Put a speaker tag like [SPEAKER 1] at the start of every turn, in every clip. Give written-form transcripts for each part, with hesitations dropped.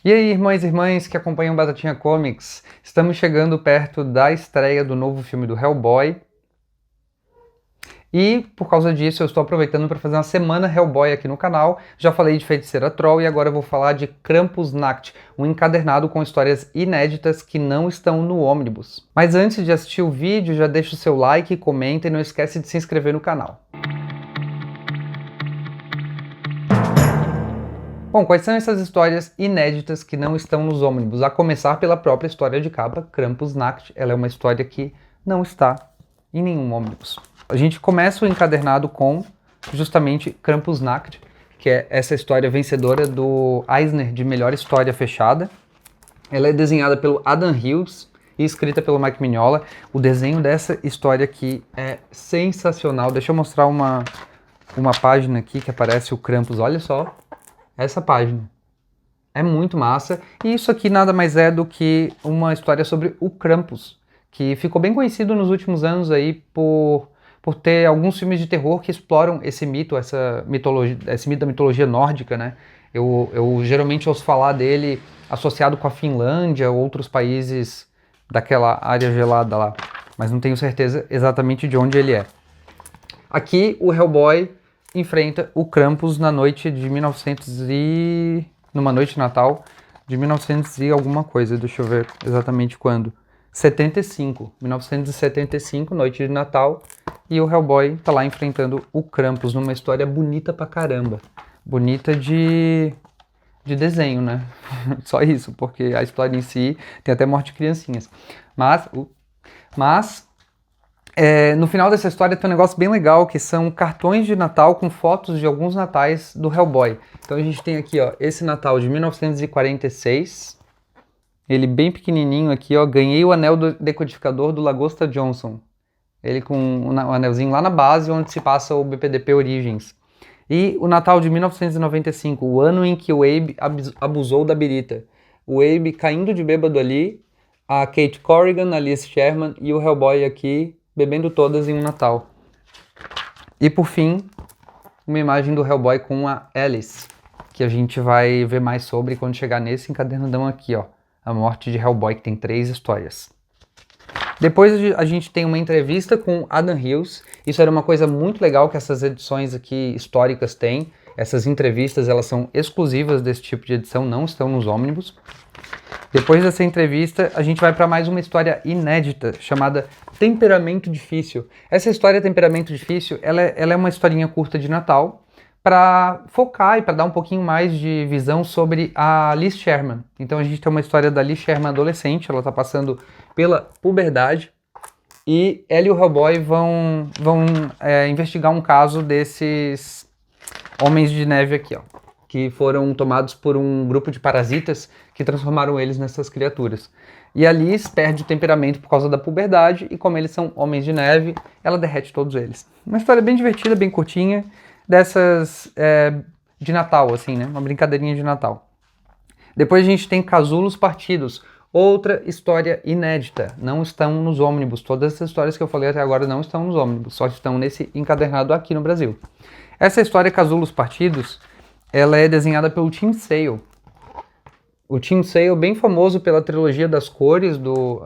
[SPEAKER 1] E aí, irmãs e irmãs que acompanham Batatinha Comics, estamos chegando perto da estreia do novo filme do Hellboy. E, por causa disso, eu estou aproveitando para fazer uma semana Hellboy aqui no canal. Já falei de Feiticeira Troll e agora eu vou falar de Krampusnacht, um encadernado com histórias inéditas que não estão no ônibus. Mas antes de assistir o vídeo, já deixa o seu like, comenta e não esquece de se inscrever no canal. Bom, quais são essas histórias inéditas que não estão nos ônibus? A começar pela própria história de capa, Krampusnacht. Ela é uma história que não está em nenhum ônibus. A gente começa o encadernado com justamente Krampusnacht, que é essa história vencedora do Eisner de melhor história fechada. Ela é desenhada pelo Adam Hughes e escrita pelo Mike Mignola. O desenho dessa história aqui é sensacional. Deixa eu mostrar uma página aqui que aparece o Krampus, olha só. Essa página. É muito massa. E isso aqui nada mais é do que uma história sobre o Krampus, que ficou bem conhecido nos últimos anos aí por ter alguns filmes de terror que exploram esse mito, esse mito da mitologia nórdica, né? Eu geralmente ouço falar dele associado com a Finlândia ou outros países daquela área gelada lá, mas não tenho certeza exatamente de onde ele é. Aqui o Hellboy enfrenta o Krampus na noite de numa noite de Natal de 1900 e alguma coisa, deixa eu ver exatamente quando. 1975, noite de Natal, e o Hellboy tá lá enfrentando o Krampus numa história bonita pra caramba. Bonita de desenho, né? Só isso, porque a história em si tem até morte de criancinhas. Mas no final dessa história tem um negócio bem legal, que são cartões de Natal com fotos de alguns natais do Hellboy. Então a gente tem aqui, ó, esse Natal de 1946, ele bem pequenininho aqui, ó, ganhei o anel do decodificador do Lagosta Johnson. Ele com um anelzinho lá na base, onde se passa o BPDP Origins. E o Natal de 1995, o ano em que o Abe abusou da birita. O Abe caindo de bêbado ali, a Kate Corrigan, a Liz Sherman e o Hellboy aqui bebendo todas em um Natal. E por fim, uma imagem do Hellboy com a Alice, que a gente vai ver mais sobre quando chegar nesse encadernadão aqui, ó. A morte de Hellboy, que tem 3 histórias. Depois a gente tem uma entrevista com Adam Hughes. Isso era uma coisa muito legal que essas edições aqui históricas têm. Essas entrevistas, elas são exclusivas desse tipo de edição, não estão nos ônibus. Depois dessa entrevista, a gente vai para mais uma história inédita, chamada Temperamento Difícil. Essa história, Temperamento Difícil, ela é uma historinha curta de Natal, para focar e para dar um pouquinho mais de visão sobre a Liz Sherman. Então a gente tem uma história da Liz Sherman adolescente, ela está passando pela puberdade, e ela e o Hellboy vão investigar um caso desses homens de neve aqui, ó, que foram tomados por um grupo de parasitas que transformaram eles nessas criaturas. E a Liz perde o temperamento por causa da puberdade, e como eles são homens de neve, ela derrete todos eles. Uma história bem divertida, bem curtinha, dessas de Natal, assim, né? Uma brincadeirinha de Natal. Depois a gente tem Casulos Partidos, outra história inédita. Não estão nos ônibus. Todas essas histórias que eu falei até agora não estão nos ônibus, só estão nesse encadernado aqui no Brasil. Essa história, Casulos Partidos, ela é desenhada pelo Tim Sale. O Tim Sale, bem famoso pela trilogia das cores,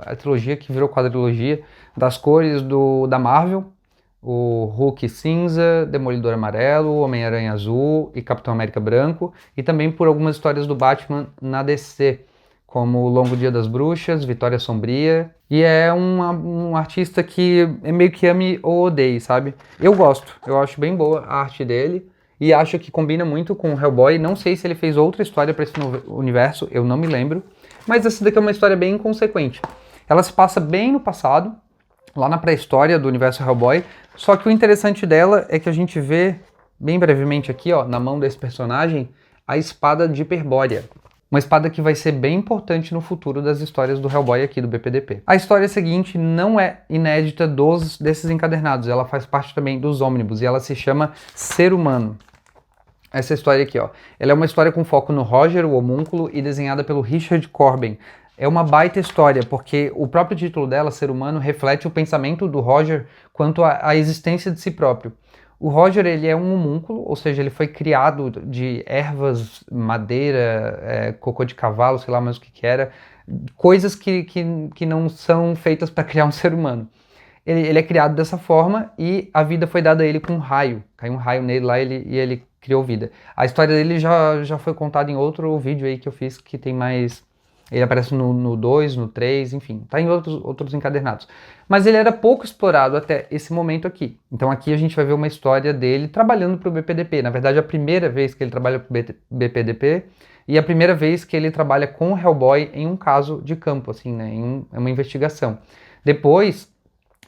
[SPEAKER 1] a trilogia que virou quadrilogia, das cores da Marvel, o Hulk cinza, Demolidor amarelo, Homem-Aranha azul e Capitão América branco, e também por algumas histórias do Batman na DC, como O Longo Dia das Bruxas, Vitória Sombria, e é um artista que é meio que ame ou odeie, sabe? Eu gosto, eu acho bem boa a arte dele, e acho que combina muito com o Hellboy. Não sei se ele fez outra história para esse universo, eu não me lembro, mas essa daqui é uma história bem inconsequente. Ela se passa bem no passado, lá na pré-história do universo Hellboy, só que o interessante dela é que a gente vê, bem brevemente aqui, ó, na mão desse personagem, a espada de Hiperbórea. Uma espada que vai ser bem importante no futuro das histórias do Hellboy aqui do BPDP. A história seguinte não é inédita desses encadernados, ela faz parte também dos ônibus, e ela se chama Ser Humano. Essa história aqui, ó, ela é uma história com foco no Roger, o homúnculo, e desenhada pelo Richard Corben. É uma baita história, porque o próprio título dela, Ser Humano, reflete o pensamento do Roger quanto à existência de si próprio. O Roger, ele é um homúnculo, ou seja, ele foi criado de ervas, madeira, cocô de cavalo, sei lá mais o que era, coisas que não são feitas para criar um ser humano. Ele é criado dessa forma e a vida foi dada a ele com um raio. Caiu um raio nele lá e ele criou vida. A história dele já foi contada em outro vídeo aí que eu fiz, que tem mais... Ele aparece no 2, no 3, enfim, tá em outros encadernados. Mas ele era pouco explorado até esse momento aqui. Então aqui a gente vai ver uma história dele trabalhando para o BPDP. Na verdade, a primeira vez que ele trabalha para o BPDP e a primeira vez que ele trabalha com o Hellboy em um caso de campo, assim, né, em uma investigação. Depois,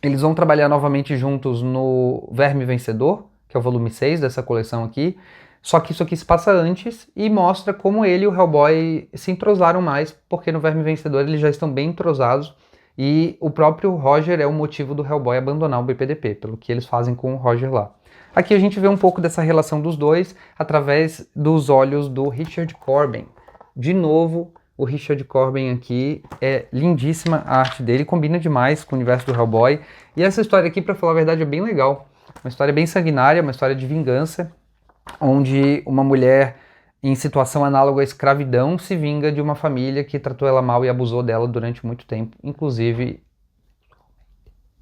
[SPEAKER 1] eles vão trabalhar novamente juntos no Verme Vencedor, que é o volume 6 dessa coleção aqui. Só que isso aqui se passa antes e mostra como ele e o Hellboy se entrosaram mais, porque no Verme Vencedor eles já estão bem entrosados e o próprio Roger é o motivo do Hellboy abandonar o BPDP, pelo que eles fazem com o Roger lá. Aqui a gente vê um pouco dessa relação dos dois através dos olhos do Richard Corben. De novo, o Richard Corben aqui, é lindíssima a arte dele, combina demais com o universo do Hellboy. E essa história aqui, pra falar a verdade, é bem legal. Uma história bem sanguinária, uma história de vingança, onde uma mulher em situação análoga à escravidão se vinga de uma família que tratou ela mal e abusou dela durante muito tempo. Inclusive,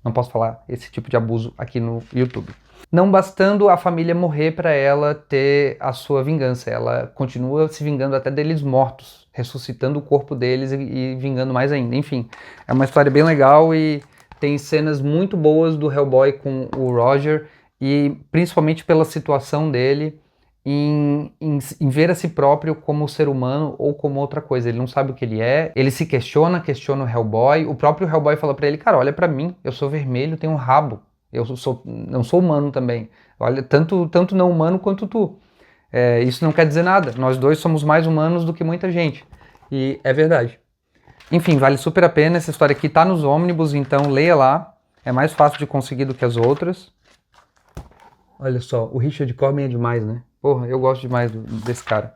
[SPEAKER 1] não posso falar esse tipo de abuso aqui no YouTube. Não bastando a família morrer para ela ter a sua vingança, ela continua se vingando até deles mortos, ressuscitando o corpo deles e vingando mais ainda. Enfim, é uma história bem legal e tem cenas muito boas do Hellboy com o Roger e principalmente pela situação dele em ver a si próprio como ser humano ou como outra coisa. Ele não sabe o que ele é, ele se questiona o Hellboy. O próprio Hellboy fala pra ele, cara, olha pra mim, eu sou vermelho, tenho um rabo, não sou humano também. Olha, tanto não humano quanto tu. Isso não quer dizer nada, nós dois somos mais humanos do que muita gente. E é verdade. Enfim, vale super a pena, essa história aqui tá nos ônibus, então leia lá, é mais fácil de conseguir do que as outras. Olha só, o Richard Corben é demais, né? Porra, eu gosto demais desse cara.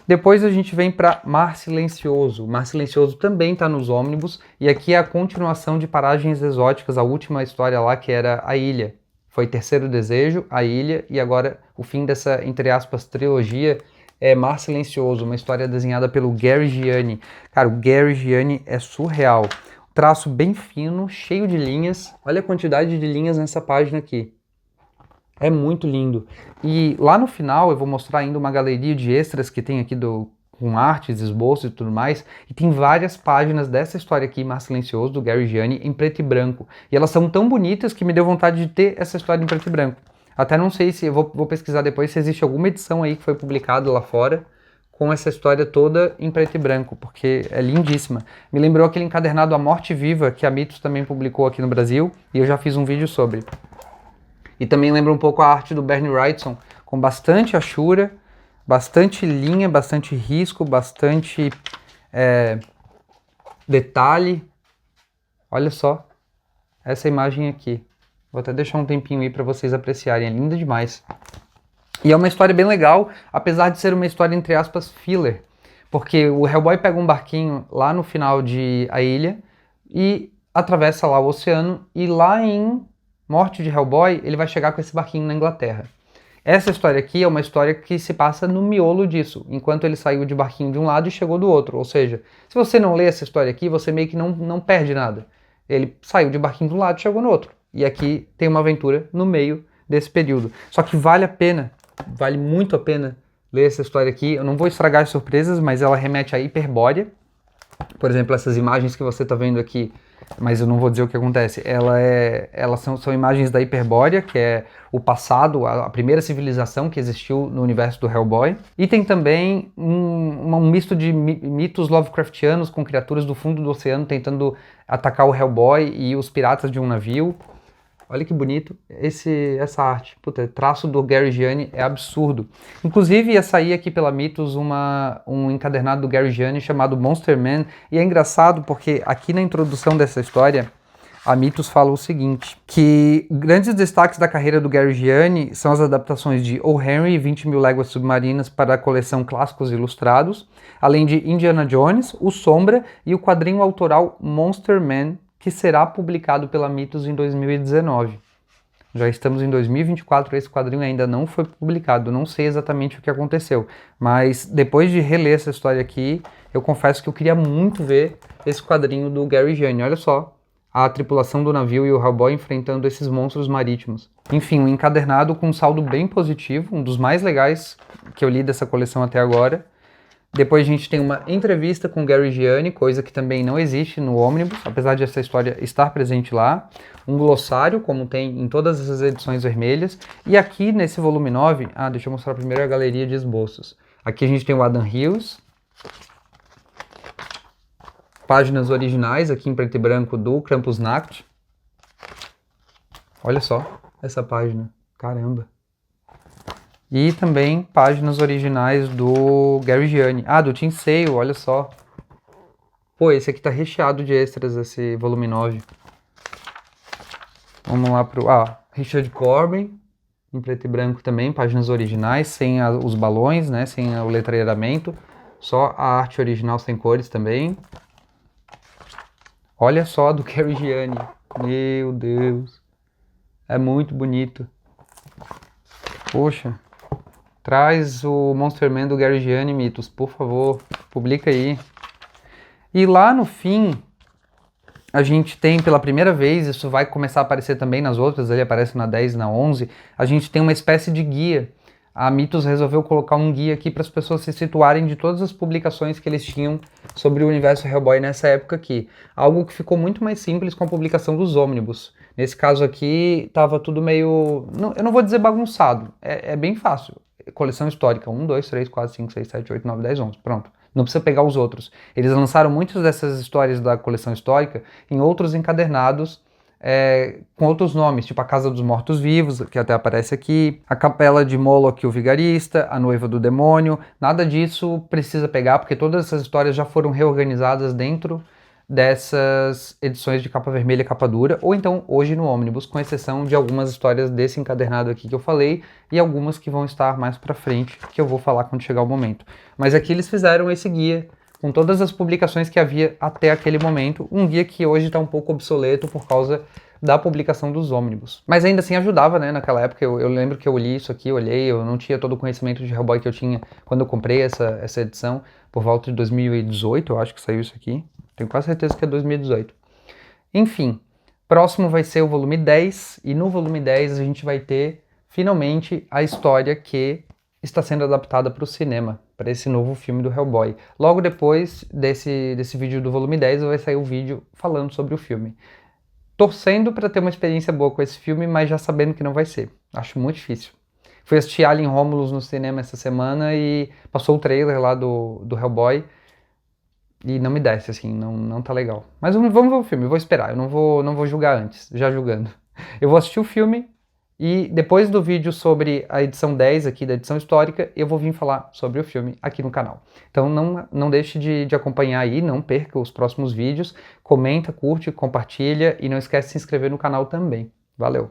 [SPEAKER 1] Depois a gente vem para Mar Silencioso. Mar Silencioso também está nos ônibus, e aqui é a continuação de Paragens Exóticas, a última história lá que era A Ilha. Foi Terceiro Desejo, A Ilha, e agora o fim dessa, entre aspas, trilogia é Mar Silencioso, uma história desenhada pelo Gary Gianni. Cara, o Gary Gianni é surreal. Traço bem fino, cheio de linhas. Olha a quantidade de linhas nessa página aqui. É muito lindo. E lá no final eu vou mostrar ainda uma galeria de extras que tem aqui com artes, esboços e tudo mais. E tem várias páginas dessa história aqui, Mar Silencioso, do Gary Gianni, em preto e branco. E elas são tão bonitas que me deu vontade de ter essa história em preto e branco. Até não sei se, eu vou pesquisar depois se existe alguma edição aí que foi publicada lá fora com essa história toda em preto e branco, porque é lindíssima. Me lembrou aquele encadernado A Morte Viva, que a Mitos também publicou aqui no Brasil, e eu já fiz um vídeo sobre. E também lembra um pouco a arte do Bernie Wrightson, com bastante achura, bastante linha, bastante risco, bastante detalhe. Olha só essa imagem aqui. Vou até deixar um tempinho aí para vocês apreciarem, é linda demais. E é uma história bem legal, apesar de ser uma história entre aspas filler, porque o Hellboy pega um barquinho lá no final de A Ilha e atravessa lá o oceano, e lá em Morte de Hellboy, ele vai chegar com esse barquinho na Inglaterra. Essa história aqui é uma história que se passa no miolo disso, enquanto ele saiu de barquinho de um lado e chegou do outro. Ou seja, se você não lê essa história aqui, você meio que não perde nada. Ele saiu de barquinho de um lado e chegou no outro. E aqui tem uma aventura no meio desse período. Só que vale a pena, vale muito a pena ler essa história aqui. Eu não vou estragar as surpresas, mas ela remete à Hiperbórea. Por exemplo, essas imagens que você está vendo aqui, mas eu não vou dizer o que acontece. Elas são imagens da Hiperbórea, que é o passado, a primeira civilização que existiu no universo do Hellboy. E tem também um misto de mitos Lovecraftianos com criaturas do fundo do oceano tentando atacar o Hellboy e os piratas de um navio. Olha que bonito essa arte. Puta, traço do Gary Gianni é absurdo. Inclusive ia sair aqui pela Mitos um encadernado do Gary Gianni chamado Monster Man. E é engraçado porque aqui na introdução dessa história, a Mitos fala o seguinte, que grandes destaques da carreira do Gary Gianni são as adaptações de O. Henry e 20 Mil Léguas Submarinas para a coleção Clássicos Ilustrados, além de Indiana Jones, O Sombra e o quadrinho autoral Monster Man, que será publicado pela Mitos em 2019. Já estamos em 2024, esse quadrinho ainda não foi publicado, não sei exatamente o que aconteceu, mas depois de reler essa história aqui, eu confesso que eu queria muito ver esse quadrinho do Gary Gianni. Olha só, a tripulação do navio e o Hellboy enfrentando esses monstros marítimos. Enfim, um encadernado com um saldo bem positivo, um dos mais legais que eu li dessa coleção até agora. Depois a gente tem uma entrevista com Gary Gianni, coisa que também não existe no Omnibus, apesar de essa história estar presente lá. Um glossário, como tem em todas essas edições vermelhas. E aqui nesse volume 9, deixa eu mostrar primeiro a galeria de esboços. Aqui a gente tem o Adam Hughes. Páginas originais, aqui em preto e branco, do Krampusnacht. Olha só essa página, caramba. E também páginas originais do Gary Gianni. Do Tim Sale, olha só. Pô, esse aqui tá recheado de extras, esse volume 9. Vamos lá pro... Richard Corbin, em preto e branco também, páginas originais, sem os balões, né, sem o letreiramento. Só a arte original sem cores também. Olha só do Gary Gianni. Meu Deus. É muito bonito. Poxa. Traz o Monster Man do Gary Gianni, Mitos, por favor, publica aí. E lá no fim, a gente tem pela primeira vez, isso vai começar a aparecer também nas outras, ele aparece na 10 e na 11, a gente tem uma espécie de guia. A Mitos resolveu colocar um guia aqui para as pessoas se situarem de todas as publicações que eles tinham sobre o universo Hellboy nessa época aqui. Algo que ficou muito mais simples com a publicação dos ônibus. Nesse caso aqui, tava tudo meio... eu não vou dizer bagunçado, é bem fácil. Coleção histórica, 1, 2, 3, 4, 5, 6, 7, 8, 9, 10, 11, pronto. Não precisa pegar os outros. Eles lançaram muitas dessas histórias da coleção histórica em outros encadernados com outros nomes, tipo a Casa dos Mortos-Vivos, que até aparece aqui, a Capela de Moloch, o Vigarista, a Noiva do Demônio. Nada disso precisa pegar, porque todas essas histórias já foram reorganizadas dentro dessas edições de capa vermelha e capa dura, ou então hoje no Omnibus, com exceção de algumas histórias desse encadernado aqui que eu falei, e algumas que vão estar mais pra frente, que eu vou falar quando chegar o momento. Mas aqui eles fizeram esse guia, com todas as publicações que havia até aquele momento, um guia que hoje está um pouco obsoleto por causa da publicação dos Omnibus. Mas ainda assim ajudava, né, naquela época, eu lembro que eu li isso aqui, olhei, eu não tinha todo o conhecimento de Hellboy que eu tinha quando eu comprei essa edição, por volta de 2018, eu acho que saiu isso aqui. Tenho quase certeza que é 2018. Enfim, próximo vai ser o volume 10, e no volume 10 a gente vai ter, finalmente, a história que está sendo adaptada para o cinema, para esse novo filme do Hellboy. Logo depois desse vídeo do volume 10 vai sair o vídeo falando sobre o filme. Torcendo para ter uma experiência boa com esse filme, mas já sabendo que não vai ser. Acho muito difícil. Fui assistir Alien Romulus no cinema essa semana e passou o trailer lá do Hellboy, e não me desce, assim, não tá legal. Mas vamos ver o filme, eu vou esperar, eu não vou julgar antes, já julgando. Eu vou assistir o filme e depois do vídeo sobre a edição 10 aqui da edição histórica, eu vou vir falar sobre o filme aqui no canal. Então não deixe de acompanhar aí, não perca os próximos vídeos, comenta, curte, compartilha e não esquece de se inscrever no canal também. Valeu!